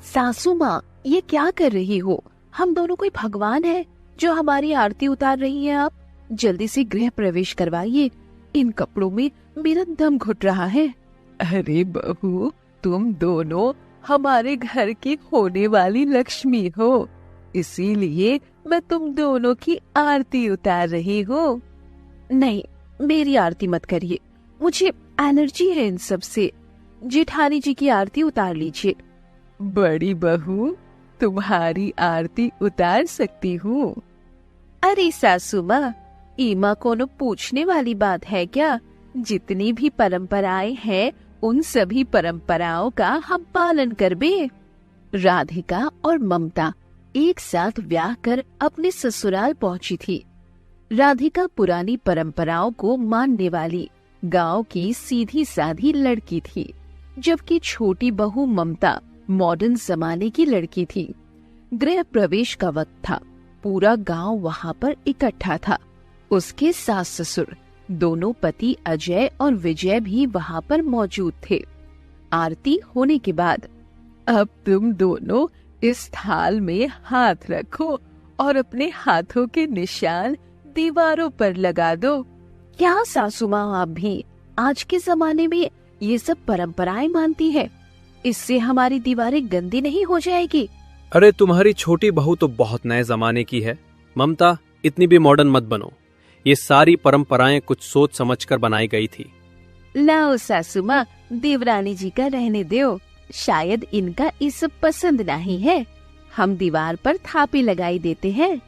सासू माँ, ये क्या कर रही हो? हम दोनों कोई भगवान है जो हमारी आरती उतार रही हैं? आप जल्दी से गृह प्रवेश करवाइए। इन कपड़ों में मेरा दम घुट रहा है। अरे बहू, तुम दोनों हमारे घर की होने वाली लक्ष्मी हो, इसीलिए मैं तुम दोनों की आरती उतार रही हूँ। नहीं, मेरी आरती मत करिए, मुझे एलर्जी है इन सब से। जेठानी जी की आरती उतार लीजिए। बड़ी बहू, तुम्हारी आरती उतार सकती हूँ। अरे सासू माँ, ईमा कोनो पूछने वाली बात है क्या? जितनी भी परंपराएं हैं उन सभी परंपराओं का हम पालन करबे। राधिका और ममता एक साथ ब्याह कर अपने ससुराल पहुंची थी। राधिका पुरानी परंपराओं को मानने वाली गांव की सीधी साधी लड़की थी, जबकि छोटी बहू ममता मॉडर्न जमाने की लड़की थी। गृह प्रवेश का वक्त था, पूरा गांव वहां पर इकट्ठा था। उसके सास ससुर दोनों पति अजय और विजय भी वहां पर मौजूद थे। आरती होने के बाद, अब तुम दोनों इस थाल में हाथ रखो और अपने हाथों के निशान दीवारों पर लगा दो। क्या सासू माँ, आप भी आज के जमाने में ये सब परंपराएं मानती है? इससे हमारी दीवारें गंदी नहीं हो जाएगी? अरे तुम्हारी छोटी बहू तो बहुत नए जमाने की है। ममता, इतनी भी मॉडर्न मत बनो। ये सारी परंपराएं कुछ सोच समझकर बनाई गई थी। लाओ सासू माँ, देवरानी जी का रहने दो। शायद इनका ये सब पसंद नहीं है। हम दीवार पर थापे लगाई देते हैं।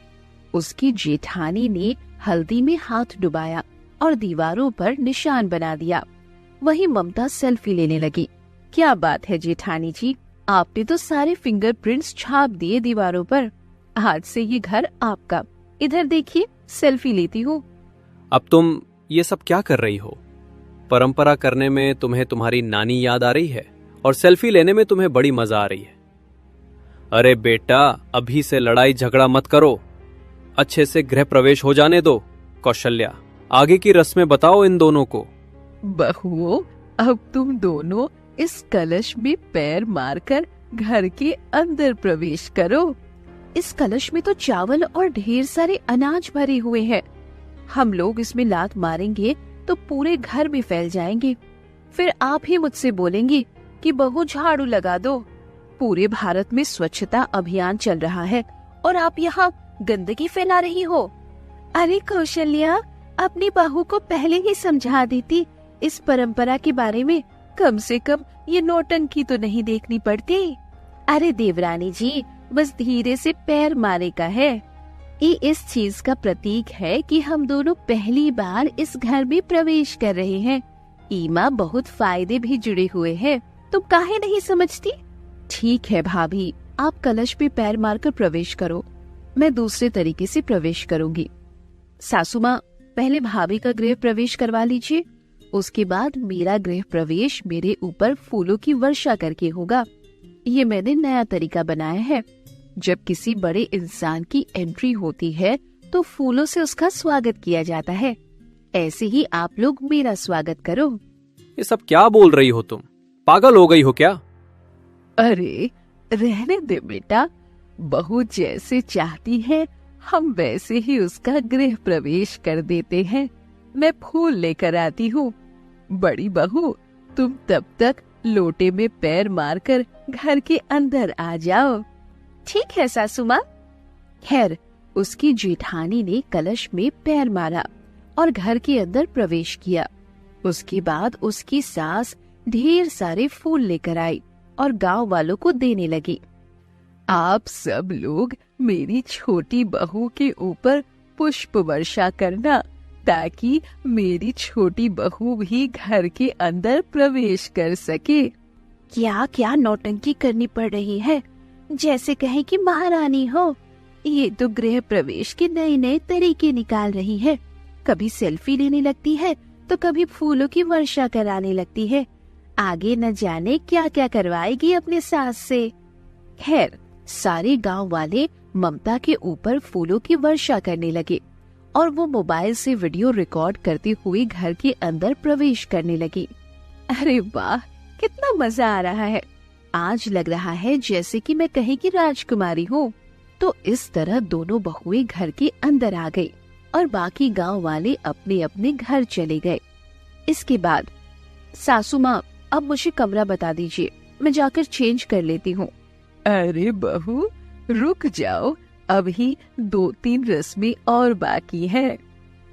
उसकी जेठानी ने हल्दी में हाथ डुबाया और दीवारों पर निशान बना दिया। वहीं ममता सेल्फी लेने लगी। क्या बात है जेठानी जी, आपने तो सारे फिंगरप्रिंट्स छाप दिए दीवारों पर। आज से ये घर आपका। इधर देखिए, सेल्फी लेती हूँ। अब तुम ये सब क्या कर रही हो? परंपरा करने में तुम्हें तुम्हारी नानी याद आ रही है और सेल्फी लेने में तुम्हें बड़ी मजा आ रही है। अरे बेटा, अभी से लड़ाई झगड़ा मत करो। अच्छे से गृह प्रवेश हो जाने दो। कौशल्या, आगे की रस्में बताओ इन दोनों को। बहुओं, अब तुम दोनों इस कलश में पैर मारकर घर के अंदर प्रवेश करो। इस कलश में तो चावल और ढेर सारे अनाज भरे हुए हैं। हम लोग इसमें लात मारेंगे तो पूरे घर में फैल जाएंगे। फिर आप ही मुझसे बोलेंगी कि बहू झाड़ू लगा दो। पूरे भारत में स्वच्छता अभियान चल रहा है और आप यहाँ गंदगी फैला रही हो। अरे कौशल्या, अपनी बहू को पहले ही समझा देती इस परंपरा के बारे में। कम से कम ये नौटंकी तो नहीं देखनी पड़ती। अरे देवरानी जी, बस धीरे से पैर मारे का है। ये इस चीज का प्रतीक है कि हम दोनों पहली बार इस घर में प्रवेश कर रहे हैं। ईमा, बहुत फायदे भी जुड़े हुए हैं, तुम काहे नहीं समझती? ठीक है भाभी, आप कलश पे पैर मारकर प्रवेश करो, मैं दूसरे तरीके से प्रवेश करूंगी। सासू माँ, पहले भाभी का गृह प्रवेश करवा लीजिए, उसके बाद मेरा गृह प्रवेश मेरे ऊपर फूलों की वर्षा करके होगा। ये मैंने नया तरीका बनाया है। जब किसी बड़े इंसान की एंट्री होती है तो फूलों से उसका स्वागत किया जाता है। ऐसे ही आप लोग मेरा स्वागत करो। ये सब क्या बोल रही हो तुम? पागल हो गई हो क्या? अरे रहने दे बेटा, बहू जैसे चाहती है हम वैसे ही उसका गृह प्रवेश कर देते हैं। मैं फूल लेकर आती हूँ। बड़ी बहू, तुम तब तक लोटे में पैर मारकर घर के अंदर आ जाओ। ठीक है सासू माँ। खैर, उसकी जेठानी ने कलश में पैर मारा और घर के अंदर प्रवेश किया। उसके बाद उसकी सास ढेर सारे फूल लेकर आई और गांव वालों को देने लगी। आप सब लोग मेरी छोटी बहू के ऊपर पुष्प वर्षा करना, ताकि मेरी छोटी बहू भी घर के अंदर प्रवेश कर सके। क्या क्या नौटंकी करनी पड़ रही है, जैसे कहे कि महारानी हो। ये तो गृह प्रवेश के नए नए तरीके निकाल रही है। कभी सेल्फी लेने लगती है तो कभी फूलों की वर्षा कराने लगती है। आगे न जाने क्या क्या करवाएगी अपने सास से। खैर, सारे गांव वाले ममता के ऊपर फूलों की वर्षा करने लगे और वो मोबाइल से वीडियो रिकॉर्ड करते हुए घर के अंदर प्रवेश करने लगी। अरे वाह, कितना मजा आ रहा है। आज लग रहा है जैसे कि मैं कहीं की राजकुमारी हूँ। तो इस तरह दोनों बहुएं घर के अंदर आ गई और बाकी गांव वाले अपने अपने घर चले गए। इसके बाद सासू माँ, अब मुझे कमरा बता दीजिए, मैं जाकर चेंज कर लेती हूँ। अरे बहू रुक जाओ, अभी 2-3 रस्में और बाकी है।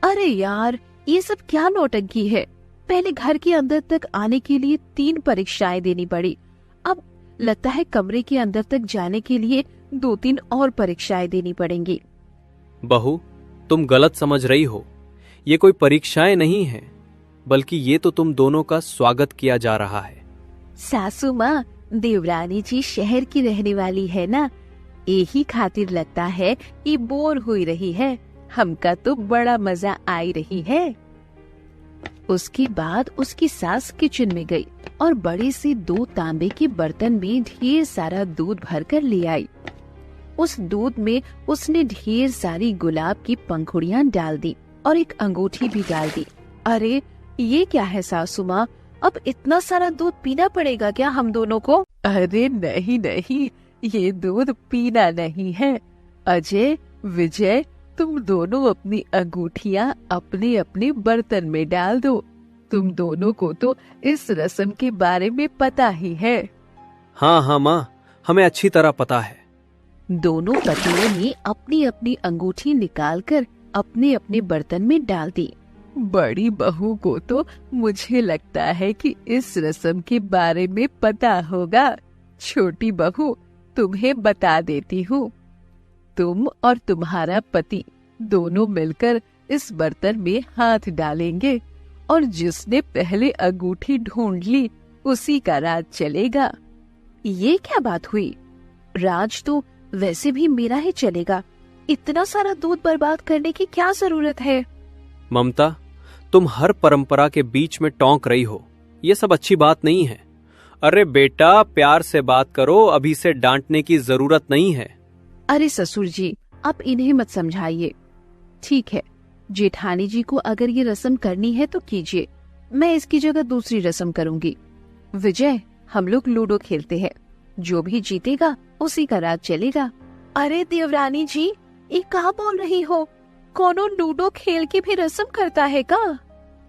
अरे यार, ये सब क्या नौटंकी है। पहले घर के अंदर तक आने के लिए 3 परीक्षाएं देनी पड़ी, अब लगता है कमरे के अंदर तक जाने के लिए 2-3 और परीक्षाएं देनी पड़ेंगी। बहू, तुम गलत समझ रही हो। ये कोई परीक्षाएं नहीं हैं, बल्कि ये तो तुम दोनों का स्वागत किया जा रहा है। सासू माँ, देवरानी जी शहर की रहने वाली है ना, यही खातिर लगता है कि बोर हुई रही है। हमका तो बड़ा मजा आई रही है। उसके बाद उसकी सास किचन में गई और बड़े से 2 तांबे के बर्तन में ढेर सारा दूध भरकर ले आई। उस दूध में उसने ढेर सारी गुलाब की पंखुड़ियां डाल दी और एक अंगूठी भी डाल दी। अरे ये क्या है सासू माँ, अब इतना सारा दूध पीना पड़ेगा क्या हम दोनों को? अरे नहीं नहीं, ये दूध पीना नहीं है। अजय, विजय, तुम दोनों अपनी अंगूठियां अपने अपने बर्तन में डाल दो। तुम दोनों को तो इस रस्म के बारे में पता ही है। हाँ माँ, हमें अच्छी तरह पता है। दोनों पतियों ने अपनी अपनी अंगूठी निकालकर अपने अपने बर्तन में डाल दी। बड़ी बहू को तो मुझे लगता है कि इस रस्म के बारे में पता होगा। छोटी बहू, तुम्हें बता देती हूँ। तुम और तुम्हारा पति दोनों मिलकर इस बर्तन में हाथ डालेंगे और जिसने पहले अंगूठी ढूंढ ली उसी का राज चलेगा। ये क्या बात हुई? राज तो वैसे भी मेरा ही चलेगा। इतना सारा दूध बर्बाद करने की क्या जरूरत है? ममता, तुम हर परंपरा के बीच में टोंक रही हो। ये सब अच्छी बात नहीं है। अरे बेटा, प्यार से बात करो, अभी से डांटने की जरूरत नहीं है। अरे ससुर जी, आप इन्हें मत समझाइए। ठीक है, जेठानी जी को अगर ये रस्म करनी है तो कीजिए, मैं इसकी जगह दूसरी रस्म करूंगी। विजय, हम लोग लूडो खेलते हैं, जो भी जीतेगा उसी का राज चलेगा। अरे देवरानी जी, ये कहाँ बोल रही हो? कोनो लूडो खेल के भी रस्म करता है का?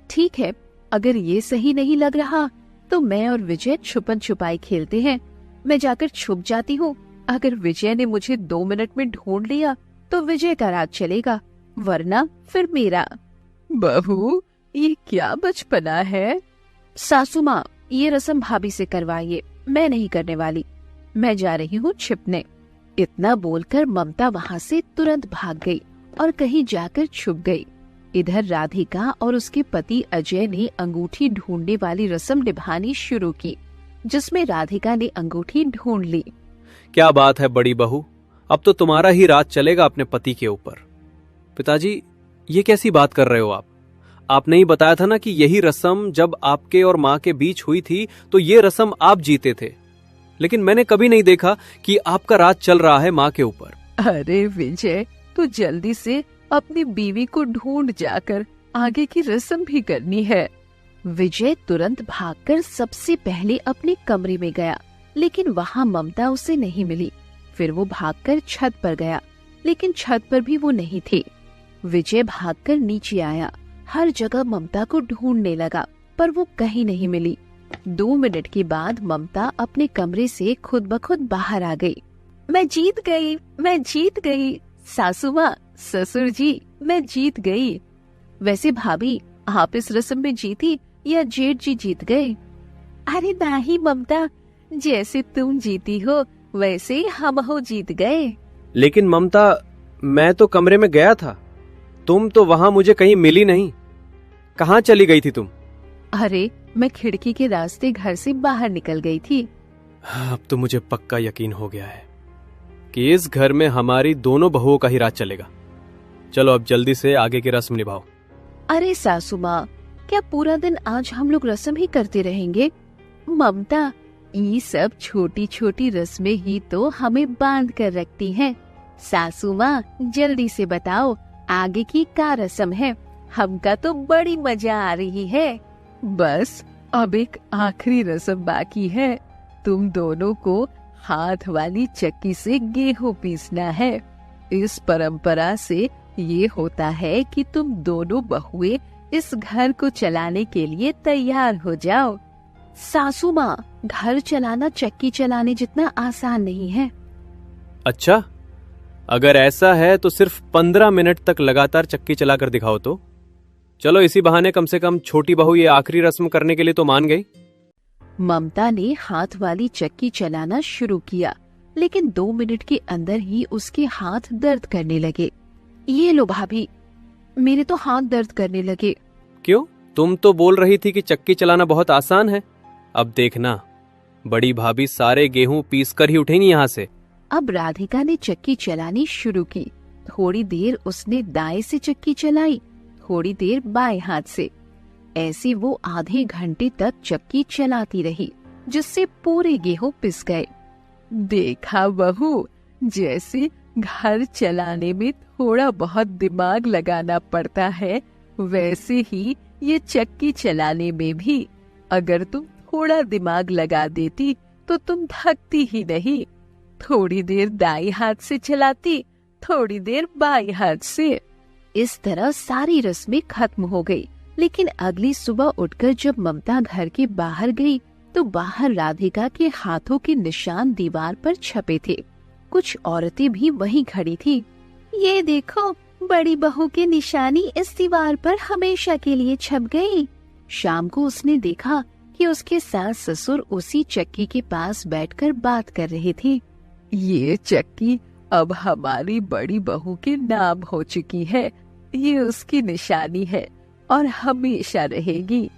ठीक है, अगर ये सही नहीं लग रहा तो मैं और विजय छुपन छुपाई खेलते हैं। मैं जाकर छुप जाती हूँ। अगर विजय ने मुझे 2 मिनट में ढूंढ लिया तो विजय का राज चलेगा, वरना फिर मेरा। बहू, ये क्या बचपना है। सासू माँ, ये रस्म भाभी से करवाइए, मैं नहीं करने वाली। मैं जा रही हूँ छिपने। इतना बोलकर ममता वहाँ से तुरंत भाग गई और कहीं जाकर छुप गई। इधर राधिका और उसके पति अजय ने अंगूठी ढूंढने वाली रस्म निभानी शुरू की, जिसमें राधिका ने अंगूठी ढूंढ ली। क्या बात है बड़ी बहू, अब तो तुम्हारा ही राज चलेगा अपने पति के ऊपर। पिताजी, ये कैसी बात कर रहे हो आप? आपने ही बताया था ना कि यही रस्म जब आपके और माँ के बीच हुई थी तो ये रस्म आप जीते थे, लेकिन मैंने कभी नहीं देखा कि आपका राज चल रहा है माँ के ऊपर। अरे विजय, तू जल्दी से अपनी बीवी को ढूंढ जाकर आगे की रस्म भी करनी है। विजय तुरंत भागकर सबसे पहले अपने कमरे में गया, लेकिन वहाँ ममता उसे नहीं मिली। फिर वो भागकर छत पर गया, लेकिन छत पर भी वो नहीं थी। विजय भागकर नीचे आया, हर जगह ममता को ढूंढने लगा, पर वो कहीं नहीं मिली। 2 मिनट के बाद ममता अपने कमरे से खुद ब खुद बाहर आ गई। मैं जीत गई, मैं जीत गई। सासू माँ, ससुर जी, मैं जीत गई। वैसे भाभी, आप इस रस्म में जीती या जेठ जी जीत गए? अरे नहीं ममता, जैसे तुम जीती हो वैसे हम हो जीत गए। लेकिन ममता, मैं तो कमरे में गया था, तुम तो वहाँ मुझे कहीं मिली नहीं। कहाँ चली गई थी तुम? अरे मैं खिड़की के रास्ते घर से बाहर निकल गई थी। अब तो मुझे पक्का यकीन हो गया है कि इस घर में हमारी दोनों बहुओं का ही राज चलेगा। चलो अब जल्दी से आगे की रस्म निभाओ। अरे सासू माँ, क्या पूरा दिन आज हम लोग रस्म ही करते रहेंगे? ममता, ये सब छोटी छोटी रस्में ही तो हमें बांध कर रखती हैं। सासू माँ, जल्दी से बताओ आगे की क्या रस्म है? हमका तो बड़ी मजा आ रही है। बस अब एक आखिरी रस्म बाकी है। तुम दोनों को हाथ वाली चक्की से गेहूं पीसना है। इस परंपरा से ये होता है कि तुम दोनों बहुएं इस घर को चलाने के लिए तैयार हो जाओ। सासू माँ, घर चलाना चक्की चलाने जितना आसान नहीं है। अच्छा, अगर ऐसा है तो सिर्फ 15 मिनट तक लगातार चक्की चलाकर दिखाओ तो। चलो, इसी बहाने कम से कम छोटी बहू ये आखिरी रस्म करने के लिए तो मान गई। ममता ने हाथ वाली चक्की चलाना शुरू किया, लेकिन 2 मिनट के अंदर ही उसके हाथ दर्द करने लगे। ये लो भाभी, मेरे तो हाथ दर्द करने लगे। क्यों? तुम तो बोल रही थी कि चक्की चलाना बहुत आसान है। अब देखना, बड़ी भाभी सारे गेहूं पीस कर ही उठेंगी यहाँ से। अब राधिका ने चक्की चलानी शुरू की। थोड़ी देर उसने दाएं से चक्की चलाई, थोड़ी देर बाएं हाथ से। ऐसे वो आधे घंटे तक चक्की चलाती रही, जिससे पूरे गेहूं पिस गए। देखा बहू, जैसे घर चलाने में थोड़ा बहुत दिमाग लगाना पड़ता है, वैसे ही ये चक्की चलाने में भी अगर तुम थोड़ा दिमाग लगा देती तो तुम थकती ही नहीं। थोड़ी देर दाएं हाथ से चलाती, थोड़ी देर बाएं हाथ से। इस तरह सारी रस्में खत्म हो गई। लेकिन अगली सुबह उठकर जब ममता घर के बाहर गई तो बाहर राधिका के हाथों के निशान दीवार पर छपे थे। कुछ औरतें भी वहीं खड़ी थी। ये देखो, बड़ी बहू की निशानी इस दीवार पर हमेशा के लिए छप गई। शाम को उसने देखा कि उसके सास ससुर उसी चक्की के पास बैठकर बात कर रहे थे। ये चक्की अब हमारी बड़ी बहू के नाम हो चुकी है। ये उसकी निशानी है और हमेशा रहेगी।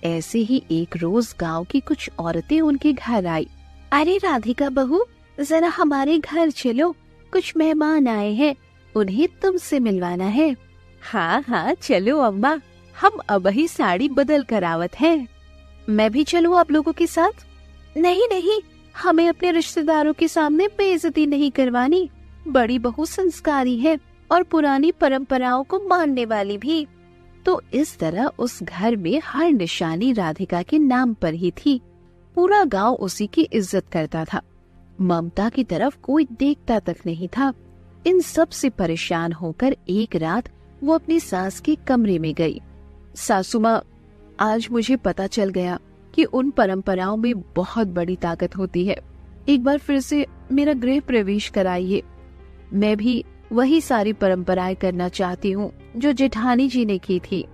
ऐसे ही एक रोज गांव की कुछ औरतें उनके घर आई। अरे राधिका बहू, जरा हमारे घर चलो, कुछ मेहमान आए हैं, उन्हें तुमसे मिलवाना है। हाँ हाँ चलो अम्मा, हम अब ही साड़ी बदल कर आवत हैं। मैं भी चलूं आप लोगों के साथ? नहीं नहीं, हमें अपने रिश्तेदारों के सामने बेइज्जती नहीं करवानी। बड़ी बहू संस्कारी है और पुरानी परंपराओं को मानने वाली भी। तो इस तरह उस घर में हर निशानी राधिका के नाम पर ही थी। पूरा गांव उसी की इज्जत करता था। ममता की तरफ कोई देखता तक नहीं था। इन सब से परेशान होकर एक रात वो अपनी सास के कमरे में गई। सासू माँ, आज मुझे पता चल गया कि उन परंपराओं में बहुत बड़ी ताकत होती है। एक बार फिर से मेरा गृह प्रवेश कराइए। मैं भी वही सारी परंपराएं करना चाहती हूँ जो जेठानी जी ने की थी।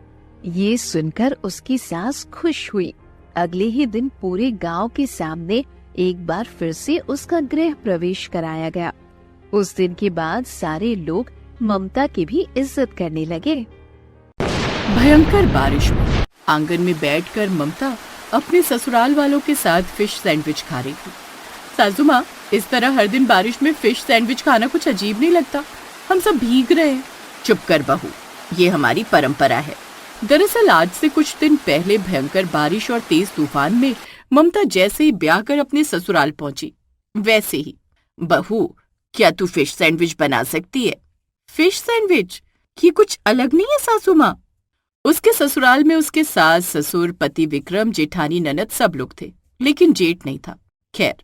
ये सुनकर उसकी सास खुश हुई। अगले ही दिन पूरे गांव के सामने एक बार फिर से उसका गृह प्रवेश कराया गया। उस दिन के बाद सारे लोग ममता की भी इज्जत करने लगे। भयंकर बारिश में आंगन में बैठकर ममता अपने ससुराल वालों के साथ फिश सैंडविच खा रही थी। सासू माँ, इस तरह हर दिन बारिश में फिश सैंडविच खाना कुछ अजीब नहीं लगता? हम सब भीग रहे हैं। चुप कर बहू, ये हमारी परंपरा है। दरअसल आज से कुछ दिन पहले भयंकर बारिश और तेज तूफान में ममता जैसे ही ब्याह कर अपने ससुराल पहुंची, वैसे ही बहू, क्या तू फिश सैंडविच बना सकती है? Fish sandwich? ये कुछ अलग नहीं है सासू माँ। उसके ससुराल में उसके सास ससुर, पति विक्रम, जेठानी ननद सब लोग थे, लेकिन जेठ नहीं था। खैर,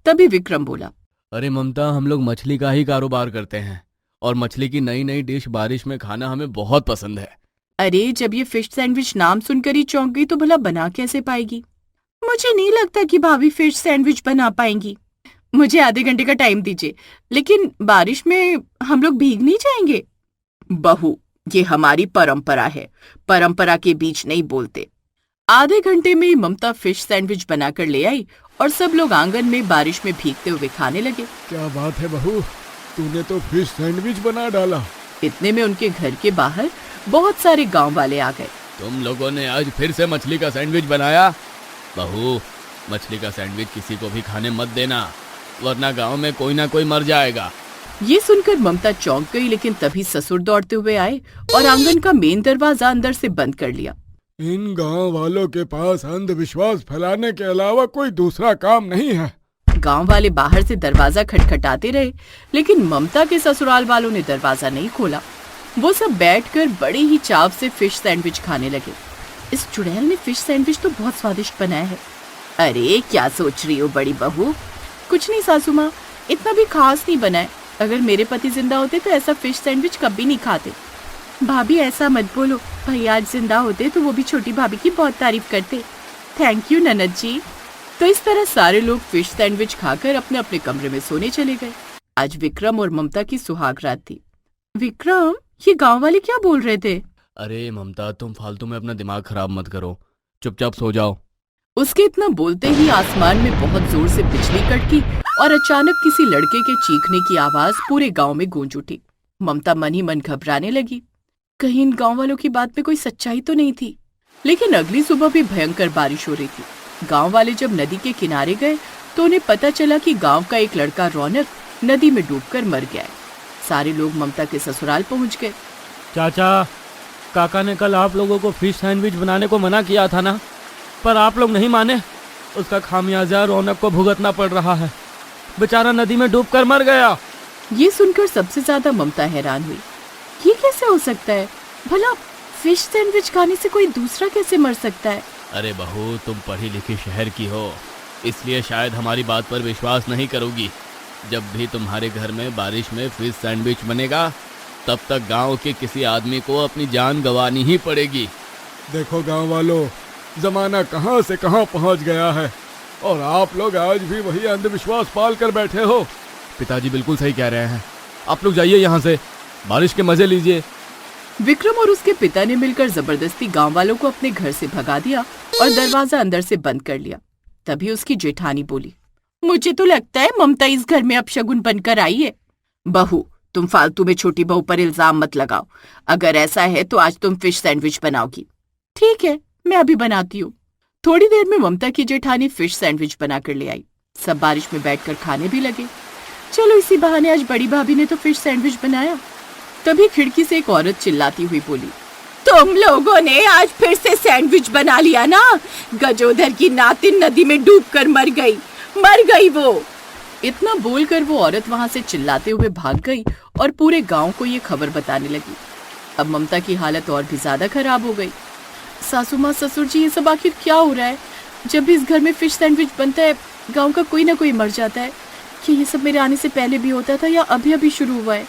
तभी विक्रम बोला, अरे ममता, हम लोग मछली का ही कारोबार करते हैं और मछली की नई नई डिश बारिश में खाना हमें बहुत पसंद है। अरे जब ये फिश सैंडविच नाम सुनकर ही चौंक गई तो भला बना कैसे पाएगी? मुझे नहीं लगता कि भाभी फिश सैंडविच बना पाएंगी। मुझे आधे घंटे का टाइम दीजिए, लेकिन बारिश में हम लोग भीग नहीं जाएंगे। बहू, ये हमारी परंपरा है, परंपरा के बीच नहीं बोलते। आधे घंटे में ममता फिश सैंडविच बनाकर ले आई और सब लोग आंगन में बारिश में भीगते हुए खाने लगे। क्या बात है बहू, तूने तो फिश सैंडविच बना डाला। इतने में उनके घर के बाहर बहुत सारे गांव वाले आ गए। तुम लोगों ने आज फिर से मछली का सैंडविच बनाया? बहू, मछली का सैंडविच किसी को भी खाने मत देना, वरना गांव में कोई ना कोई मर जाएगा। ये सुनकर ममता चौंक गई, लेकिन तभी ससुर दौड़ते हुए आए और आंगन का मेन दरवाजा अंदर से बंद कर लिया। इन गांव वालों के पास अंधविश्वास फैलाने के अलावा कोई दूसरा काम नहीं है। गांव वाले बाहर से दरवाजा खटखटाते रहे, लेकिन ममता के ससुराल वालों ने दरवाजा नहीं खोला। वो सब बैठकर बड़े ही चाव से फिश सैंडविच खाने लगे। इस चुड़ैल ने फिश सैंडविच तो बहुत स्वादिष्ट बनाया है। अरे क्या सोच रही हो बड़ी बहू? कुछ नहीं सासू माँ, इतना भी खास नहीं बना है। अगर मेरे पति जिंदा होते तो ऐसा फिश सैंडविच कभी नहीं खाते। भाभी ऐसा मत बोलो, भैया आज जिंदा होते तो वो भी छोटी भाभी की बहुत तारीफ करते। थैंक यू ननद जी। तो इस तरह सारे लोग फिश सैंडविच खाकर अपने अपने कमरे में सोने चले गए। आज विक्रम और ममता की सुहाग रात थी। विक्रम, ये गांव वाले क्या बोल रहे थे? अरे ममता, तुम फालतू में अपना दिमाग खराब मत करो, चुपचाप सो जाओ। उसके इतना बोलते ही आसमान में बहुत जोर से बिजली कड़की और अचानक किसी लड़के के चीखने की आवाज पूरे गांव में गूंज उठी। ममता मन ही मन घबराने लगी, कहीं इन गांव वालों की बात में कोई सच्चाई तो नहीं थी। लेकिन अगली सुबह भी भयंकर बारिश हो रही थी। गांव वाले जब नदी के किनारे गए तो उन्हें पता चला कि गांव का एक लड़का रौनक नदी में डूबकर मर गया है। सारे लोग ममता के ससुराल पहुंच गए। चाचा, काका ने कल आप लोगों को फिश सैंडविच बनाने को मना किया था ना, पर आप लोग नहीं माने। उसका खामियाजा रौनक को भुगतना पड़ रहा है। बेचारा नदी में डूबकर मर गया। ये सुनकर सबसे ज्यादा ममता हैरान हुई। ये कैसे हो सकता है? भला फिश सैंडविच खाने से कोई दूसरा कैसे मर सकता है? अरे बहू, तुम पढ़ी लिखी शहर की हो, इसलिए शायद हमारी बात पर विश्वास नहीं करोगी। जब भी तुम्हारे घर में बारिश में फिश सैंडविच बनेगा, तब तक गांव के किसी आदमी को अपनी जान गंवानी ही पड़ेगी। देखो गांव वालों, जमाना कहां से कहां पहुंच गया है और आप लोग आज भी वही अंधविश्वास पाल कर बैठे हो। पिताजी बिल्कुल सही कह रहे हैं, आप लोग जाइए यहाँ से, बारिश के मजे लीजिए। विक्रम और उसके पिता ने मिलकर जबरदस्ती गांव वालों को अपने घर से भगा दिया और दरवाजा अंदर से बंद कर लिया। तभी उसकी जेठानी बोली, मुझे तो लगता है ममता इस घर में अपशगुन बनकर आई है। बहू, तुम फालतू में छोटी बहू पर इल्जाम मत लगाओ। अगर ऐसा है तो आज तुम फिश सैंडविच बनाओगी। ठीक है, मैं अभी बनाती हूँ। थोड़ी देर में ममता की जेठानी फिश सैंडविच बनाकर ले आई। सब बारिश में बैठकर खाने भी लगे। चलो इसी बहाने आज बड़ी भाभी ने तो फिश सैंडविच बनाया। तभी खिड़की से एक औरत चिल्लाती हुई बोली, तुम लोगों ने आज फिर से सैंडविच बना लिया ना? गजोधर की नातिन नदी में डूबकर मर गई वो। इतना बोलकर वो औरत वहां से चिल्लाते हुए भाग गई और पूरे गांव को ये खबर बताने लगी। अब ममता की हालत और भी ज्यादा खराब हो गई। सासू माँ, ससुर जी, ये सब आखिर क्या हो रहा है? जब भी इस घर में फिश सैंडविच बनता है, गांव का कोई ना कोई मर जाता है। कि ये सब मेरे आने से पहले भी होता था या अभी अभी शुरू हुआ है?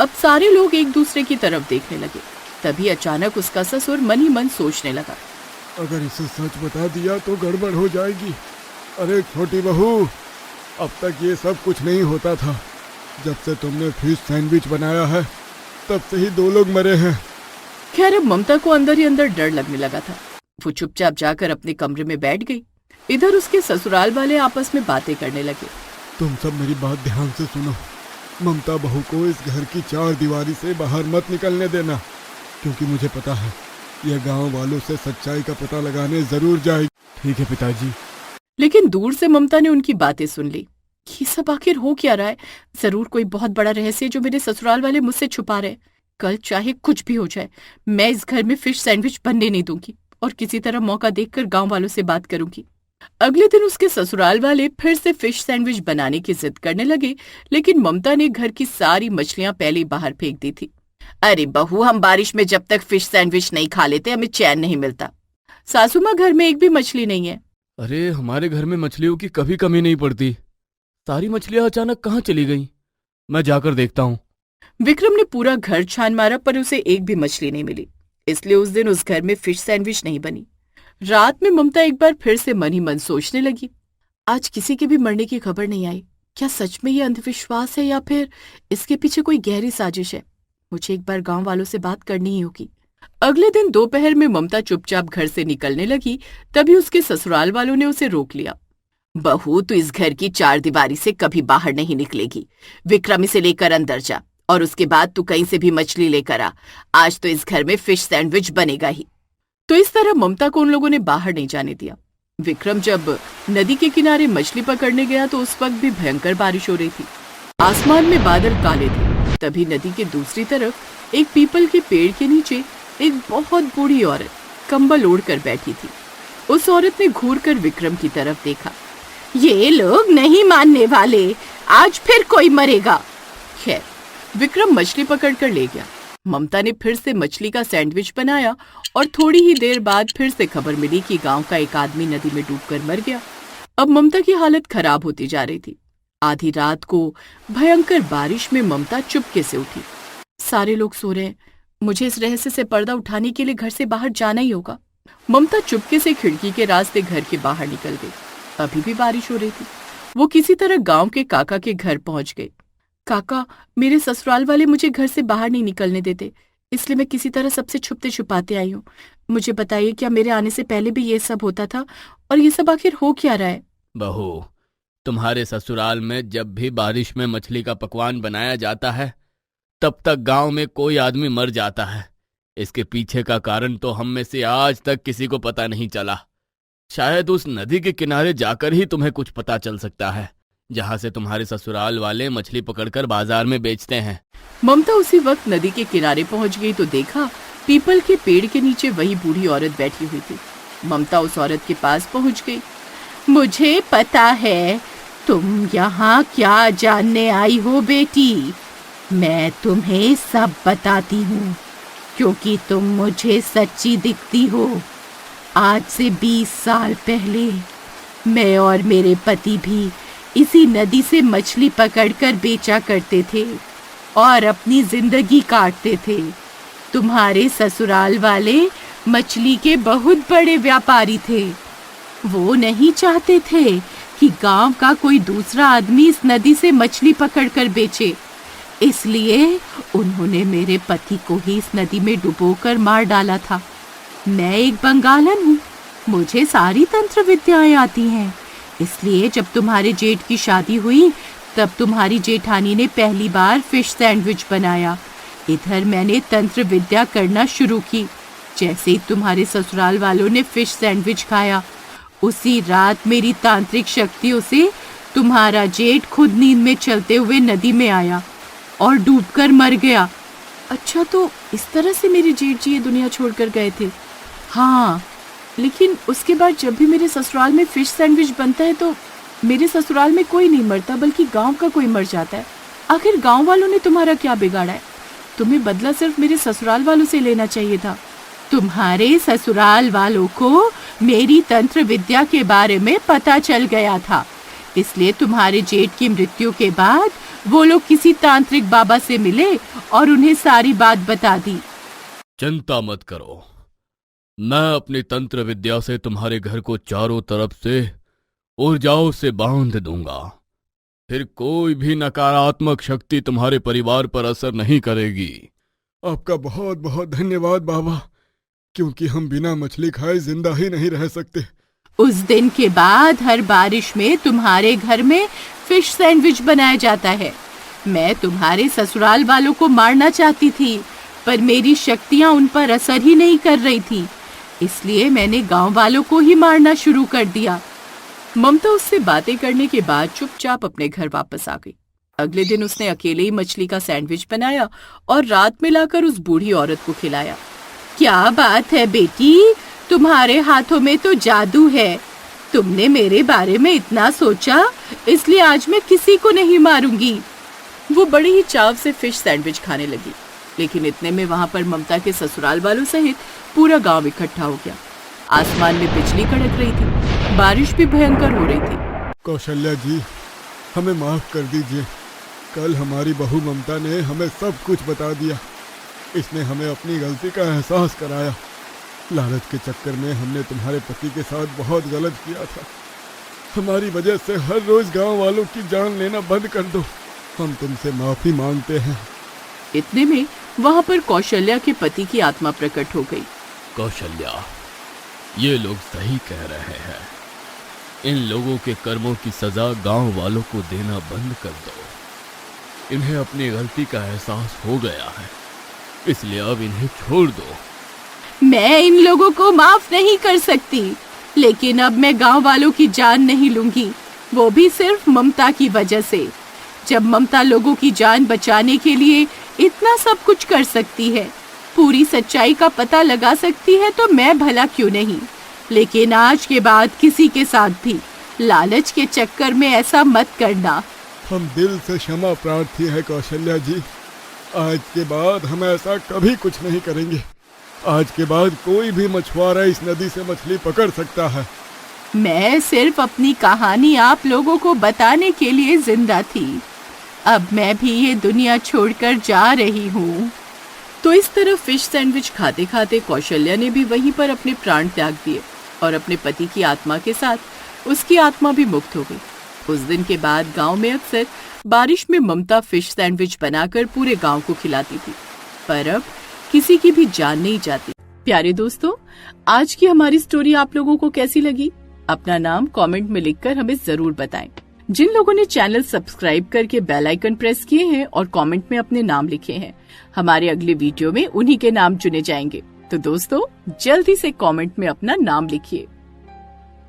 अब सारे लोग एक दूसरे की तरफ देखने लगे। तभी अचानक उसका ससुर मन ही मन सोचने लगा, अगर इसे सच बता दिया तो गड़बड़ हो जाएगी। अरे छोटी बहू, अब तक ये सब कुछ नहीं होता था। जब से तुमने फिश सैंडविच बनाया है, तब से ही 2 लोग मरे हैं। खैर, अब ममता को अंदर ही अंदर डर लगने लगा था। वो चुपचाप जाकर अपने कमरे में बैठ गई। इधर उसके ससुराल वाले आपस में बातें करने लगे। तुम सब मेरी बात ध्यान से सुनो। ममता बहू को इस घर की 4 दीवारी से बाहर मत निकलने देना, क्योंकि मुझे पता है यह गांव वालों से सच्चाई का पता लगाने जरूर जाएगी। ठीक है पिताजी। लेकिन दूर से ममता ने उनकी बातें सुन ली। ये सब आखिर हो क्या रहा है? जरूर कोई बहुत बड़ा रहस्य जो मेरे ससुराल वाले मुझसे छुपा रहे। कल चाहे कुछ भी हो जाए, मैं इस घर में फिश सैंडविच बनने नहीं दूंगी और किसी तरह मौका देखकर गांव वालों से बात करूंगी। अगले दिन उसके ससुराल वाले फिर से फिश सैंडविच बनाने की जिद करने लगे, लेकिन ममता ने घर की सारी मछलियां पहले ही बाहर फेंक दी थी। अरे बहू, हम बारिश में जब तक फिश सैंडविच नहीं खा लेते हमें चैन नहीं मिलता। सासू माँ, घर में एक भी मछली नहीं है। अरे हमारे घर में मछलियों की कभी कमी नहीं पड़ती। सारी मछलियां अचानक कहाँ चली गईं? मैं जाकर देखता हूँ। विक्रम ने पूरा घर छान मारा पर उसे एक भी मछली नहीं मिली। इसलिए उस दिन उस घर में फिश सैंडविच नहीं बनी। रात में ममता एक बार फिर से मन ही मन सोचने लगी, आज किसी के भी मरने की खबर नहीं आई। क्या सच में ये अंधविश्वास है या फिर इसके पीछे कोई गहरी साजिश है? मुझे एक बार गांव वालों से बात करनी ही होगी। अगले दिन दोपहर में ममता चुपचाप घर से निकलने लगी। तभी उसके ससुराल वालों ने उसे रोक लिया। बहू, तू इस घर की 4 दीवारी से कभी बाहर नहीं निकलेगी। विक्रम इसे लेकर अंदर जा और उसके बाद तू कहीं से भी मछली लेकर आ। आज तो इस घर में फिश सैंडविच बनेगा ही। तो इस तरह ममता को उन लोगों ने बाहर नहीं जाने दिया। विक्रम जब नदी के किनारे मछली पकड़ने गया तो उस वक्त भी भयंकर बारिश हो रही थी। आसमान में बादल काले थे। तभी नदी के दूसरी तरफ एक पीपल के पेड़ के नीचे एक बहुत बूढ़ी औरत कंबल ओढ़कर बैठी थी। उस औरत ने घूरकर विक्रम की तरफ देखा। ये लोग नहीं मानने वाले, आज फिर कोई मरेगा। खैर, विक्रम मछली पकड़कर ले गया। ममता ने फिर से मछली का सैंडविच बनाया और थोड़ी ही देर बाद फिर से खबर मिली कि गांव का एक आदमी नदी में डूबकर मर गया। अब ममता की हालत खराब होती जा रही थी। आधी रात को भयंकर बारिश में ममता चुपके से उठी। सारे लोग सो रहे हैं, मुझे इस रहस्य से पर्दा उठाने के लिए घर से बाहर जाना ही होगा। ममता चुपके से खिड़की के रास्ते घर के बाहर निकल गई। अभी भी बारिश हो रही थी। वो किसी तरह गांव के काका के घर पहुंच गई। काका, मेरे ससुराल वाले मुझे घर से बाहर नहीं निकलने देते, इसलिए मैं किसी तरह सबसे छुपते छुपाते आई हूँ। मुझे बताइए, क्या मेरे आने से पहले भी ये सब होता था, और ये सब आखिर हो क्या रहा है? बहू, तुम्हारे ससुराल में जब भी बारिश में मछली का पकवान बनाया जाता है, तब तक गांव में कोई आदमी मर जाता है। इसके पीछे का कारण तो हम में से आज तक किसी को पता नहीं चला। शायद उस नदी के किनारे जाकर ही तुम्हें कुछ पता चल सकता है, जहां से तुम्हारे ससुराल वाले मछली पकड़कर बाजार में बेचते हैं। ममता उसी वक्त नदी के किनारे पहुंच गई तो देखा पीपल के पेड़ के नीचे वही बूढ़ी औरत बैठी हुई थी। ममता उस औरत के पास पहुंच गई। मुझे पता है तुम यहाँ क्या जानने आई हो बेटी, मैं तुम्हें सब बताती हूँ, क्योंकि तुम मुझे सच्ची दिखती हो। आज से 20 साल पहले मैं और मेरे पति भी इसी नदी से मछली पकड़कर बेचा करते थे और अपनी जिंदगी काटते थे। तुम्हारे ससुराल वाले मछली के बहुत बड़े व्यापारी थे। वो नहीं चाहते थे कि गांव का कोई दूसरा आदमी इस नदी से मछली पकड़कर बेचे, इसलिए उन्होंने मेरे पति को ही इस नदी में डुबोकर मार डाला था। मैं एक बंगालन हूँ, मुझे सारी तंत्र विद्याएं आती हैं, इसलिए जब तुम्हारे जेठ की शादी हुई तब तुम्हारी जेठानी ने पहली बार फिश सैंडविच बनाया। इधर मैंने तंत्र विद्या करना शुरू की। जैसे ही तुम्हारे ससुराल वालों ने फिश सैंडविच खाया, उसी रात मेरी तांत्रिक शक्तियों से तुम्हारा जेठ खुद नींद में चलते हुए नदी में आया और डूबकर मर गया। अच्छा, तो इस तरह से मेरे जेठ जी ये दुनिया छोड़कर गए थे? हाँ, लेकिन उसके बाद जब भी मेरे ससुराल में फिश सैंडविच बनता है तो मेरे ससुराल में कोई नहीं मरता, बल्कि गांव का कोई मर जाता है। आखिर गांव वालों ने तुम्हारा क्या बिगाड़ा है? तुम्हें बदला सिर्फ मेरे ससुराल वालों से लेना चाहिए था। तुम्हारे ससुराल वालों को मेरी तंत्र विद्या के बारे में पता चल गया था, इसलिए तुम्हारे जेठ की मृत्यु के बाद वो लोग किसी तांत्रिक बाबा से मिले और उन्हें सारी बात बता दी। चिंता मत करो, मैं अपनी तंत्र विद्या से तुम्हारे घर को चारों तरफ से ऊर्जाओं से बांध दूंगा। फिर कोई भी नकारात्मक शक्ति तुम्हारे परिवार पर असर नहीं करेगी। आपका बहुत बहुत धन्यवाद बाबा, क्योंकि हम बिना मछली खाए जिंदा ही नहीं रह सकते। उस दिन के बाद हर बारिश में तुम्हारे घर में फिश सैंडविच बनाया जाता है। मैं तुम्हारे ससुराल वालों को मारना चाहती थी, पर मेरी शक्तियां उन पर असर ही नहीं कर रही थी, इसलिए मैंने गांव वालों को ही मारना शुरू कर दिया। ममता उससे बातें करने के बाद चुपचाप अपने घर वापस आ गई। अगले दिन उसने अकेले ही मछली का सैंडविच बनाया और रात में लाकर उस बूढ़ी औरत को खिलाया। क्या बात है बेटी, तुम्हारे हाथों में तो जादू है। तुमने मेरे बारे में इतना सोचा, इसलिए आज मैं किसी को नहीं मारूंगी। वो बड़ी ही चाव से फिश सैंडविच खाने लगी, लेकिन इतने में वहां पर ममता के ससुराल वालों सहित पूरा गांव इकट्ठा हो गया। आसमान में बिजली कड़क रही थी, बारिश भी भयंकर हो रही थी। कौशल्या जी, हमें माफ कर दीजिए। कल हमारी बहू ममता ने हमें सब कुछ बता दिया। इसने हमें अपनी गलती का एहसास कराया। लालच के चक्कर में हमने तुम्हारे पति के साथ बहुत गलत किया था। हमारी वजह से हर रोज गांव वालों की जान लेना बंद कर दो। हम तुमसे माफी मांगते हैं। इतने में वहां पर कौशल्या के पति की आत्मा प्रकट हो गई। कौशल्या, ये लोग सही कह रहे हैं। इन लोगों के कर्मों की सजा गांव वालों को देना बंद कर दो। इन्हें अपनी गलती का एहसास हो गया है, इसलिए अब इन्हें छोड़ दो। मैं इन लोगों को माफ नहीं कर सकती, लेकिन अब मैं गांव वालों की जान नहीं लूंगी, वो भी सिर्फ ममता की वजह से। जब ममता लोगों की जान बचाने के लिए इतना सब कुछ कर सकती है, पूरी सच्चाई का पता लगा सकती है, तो मैं भला क्यों नहीं। लेकिन आज के बाद किसी के साथ भी लालच के चक्कर में ऐसा मत करना। हम दिल से क्षमा प्रार्थी है कौशल्या जी। आज के बाद हम ऐसा कभी कुछ नहीं करेंगे। आज के बाद कोई भी मछुआरा इस नदी से मछली पकड़ सकता है। मैं सिर्फ अपनी कहानी आप लोगों को बताने के लिए जिंदा थी। अब मैं भी ये दुनिया छोड़कर जा रही हूँ। तो इस तरह फिश सैंडविच खाते खाते कौशल्या ने भी वहीं पर अपने प्राण त्याग दिए और अपने पति की आत्मा के साथ उसकी आत्मा भी मुक्त हो गई। उस दिन के बाद गांव में अक्सर बारिश में ममता फिश सैंडविच बनाकर पूरे गांव को खिलाती थी, पर अब किसी की भी जान नहीं जाती। प्यारे दोस्तों, आज की हमारी स्टोरी आप लोगों को कैसी लगी? अपना नाम कमेंट में लिखकर हमें जरूर बताएं। जिन लोगों ने चैनल सब्सक्राइब करके बेल आइकन प्रेस किए हैं और कमेंट में अपने नाम लिखे हैं, हमारे अगले वीडियो में उन्हीं के नाम चुने जाएंगे। तो दोस्तों, जल्दी से कमेंट में अपना नाम लिखिए।